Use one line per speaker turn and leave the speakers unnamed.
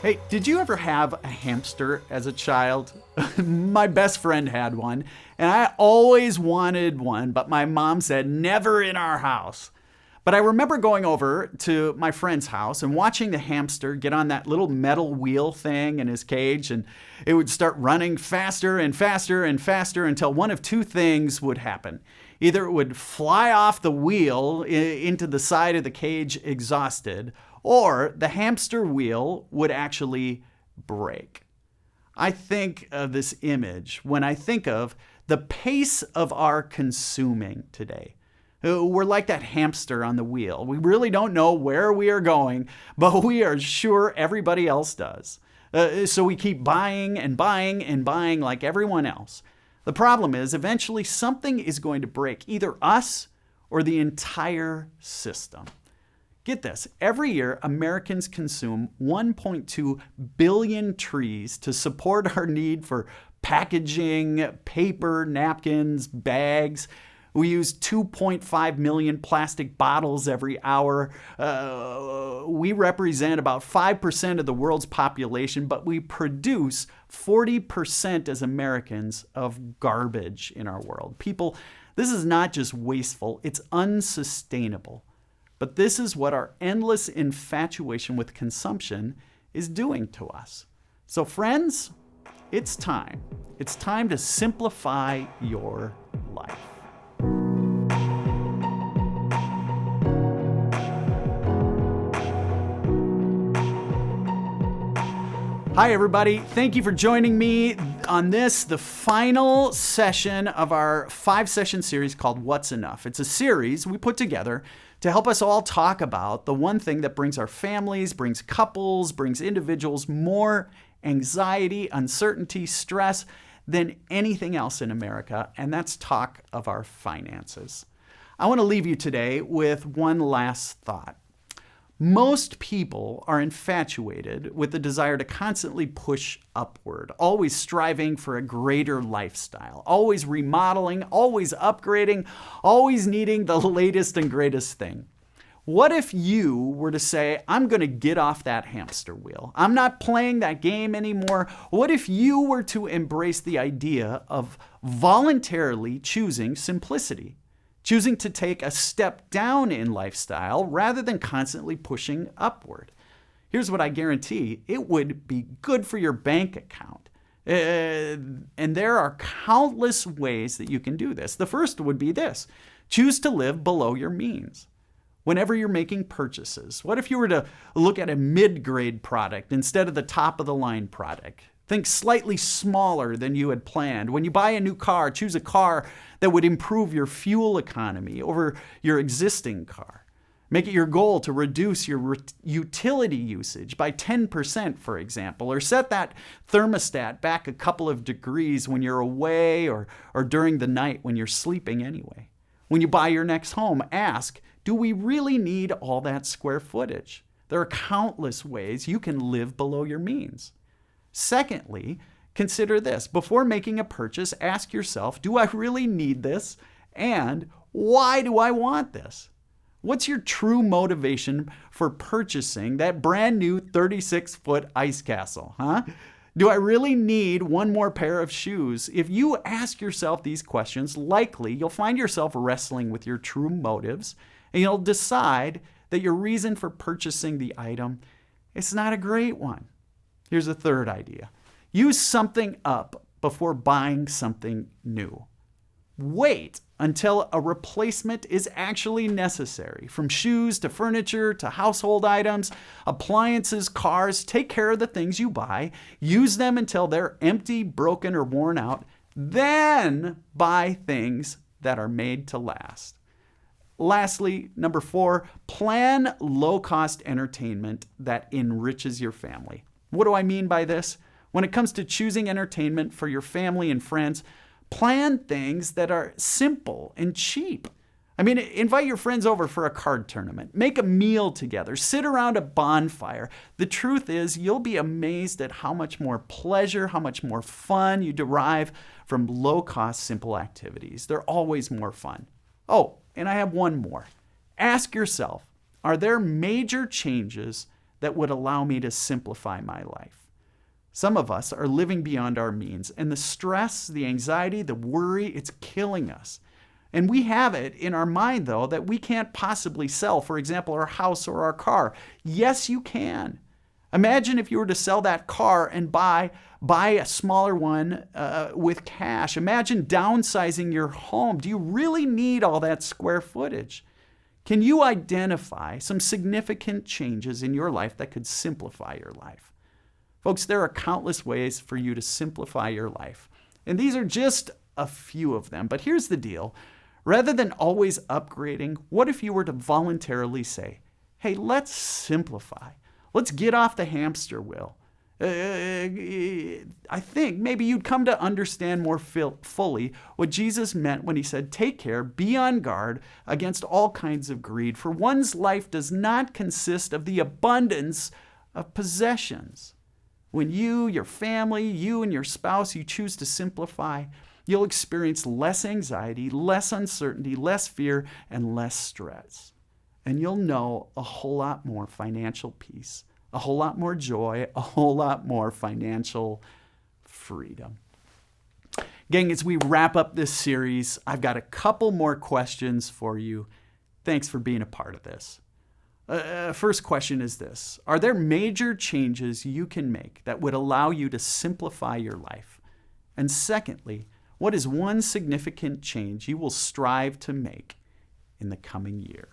Hey, did you ever have a hamster as a child? My best friend had one, and I always wanted one, but my mom said never in our house. But I remember going over to my friend's house and watching the hamster get on that little metal wheel thing in his cage, and it would start running faster and faster and faster until one of two things would happen. Either it would fly off the wheel into the side of the cage exhausted, or the hamster wheel would actually break. I think of this image when I think of the pace of our consuming today. We're like that hamster on the wheel. We really don't know where we are going, but we are sure everybody else does. So we keep buying and buying and buying like everyone else. The problem is eventually something is going to break, either us or the entire system. Get this, every year Americans consume 1.2 billion trees to support our need for packaging, paper, napkins, bags. We use 2.5 million plastic bottles every hour. We represent about 5% of the world's population, but we produce 40% as Americans of garbage in our world. People, this is not just wasteful, it's unsustainable. But this is what our endless infatuation with consumption is doing to us. So friends, it's time. It's time to simplify your life. Hi, everybody. Thank you for joining me on this, the final session of our 5-session series called What's Enough? It's a series we put together to help us all talk about the one thing that brings our families, brings couples, brings individuals more anxiety, uncertainty, stress than anything else in America, and that's talk of our finances. I want to leave you today with one last thought. Most people are infatuated with the desire to constantly push upward, always striving for a greater lifestyle, always remodeling, always upgrading, always needing the latest and greatest thing. What if you were to say, I'm going to get off that hamster wheel? I'm not playing that game anymore. What if you were to embrace the idea of voluntarily choosing simplicity? Choosing to take a step down in lifestyle rather than constantly pushing upward. Here's what I guarantee, it would be good for your bank account. And there are countless ways that you can do this. The first would be this, choose to live below your means. Whenever you're making purchases, what if you were to look at a mid-grade product instead of the top-of-the-line product? Think slightly smaller than you had planned. When you buy a new car, choose a car that would improve your fuel economy over your existing car. Make it your goal to reduce your utility usage by 10%, for example, or set that thermostat back a couple of degrees when you're away or during the night when you're sleeping anyway. When you buy your next home, ask, do we really need all that square footage? There are countless ways you can live below your means. Secondly, consider this. Before making a purchase, ask yourself, do I really need this? And why do I want this? What's your true motivation for purchasing that brand new 36-foot ice castle, huh? Do I really need one more pair of shoes? If you ask yourself these questions, likely you'll find yourself wrestling with your true motives, and you'll decide that your reason for purchasing the item is not a great one. Here's a third idea. Use something up before buying something new. Wait until a replacement is actually necessary. From shoes to furniture to household items, appliances, cars, take care of the things you buy. Use them until they're empty, broken, or worn out. Then buy things that are made to last. Lastly, number 4, plan low-cost entertainment that enriches your family. What do I mean by this? When it comes to choosing entertainment for your family and friends, plan things that are simple and cheap. I mean, invite your friends over for a card tournament. Make a meal together. Sit around a bonfire. The truth is, you'll be amazed at how much more pleasure, how much more fun you derive from low-cost, simple activities. They're always more fun. Oh, and I have one more. Ask yourself, are there major changes that would allow me to simplify my life? Some of us are living beyond our means, and the stress, the anxiety, the worry, it's killing us. And we have it in our mind, though, that we can't possibly sell, for example, our house or our car. Yes, you can. Imagine if you were to sell that car and buy a smaller one with cash. Imagine downsizing your home. Do you really need all that square footage? Can you identify some significant changes in your life that could simplify your life? Folks, there are countless ways for you to simplify your life. And these are just a few of them. But here's the deal. Rather than always upgrading, what if you were to voluntarily say, hey, let's simplify. Let's get off the hamster wheel. I think maybe you'd come to understand more fully what Jesus meant when he said, take care, be on guard against all kinds of greed, for one's life does not consist of the abundance of possessions. When you, your family, you and your spouse, you choose to simplify, you'll experience less anxiety, less uncertainty, less fear, and less stress. And you'll know a whole lot more financial peace, a whole lot more joy, a whole lot more financial freedom. Gang, as we wrap up this series, I've got a couple more questions for you. Thanks for being a part of this. First question is this. Are there major changes you can make that would allow you to simplify your life? And secondly, what is one significant change you will strive to make in the coming year?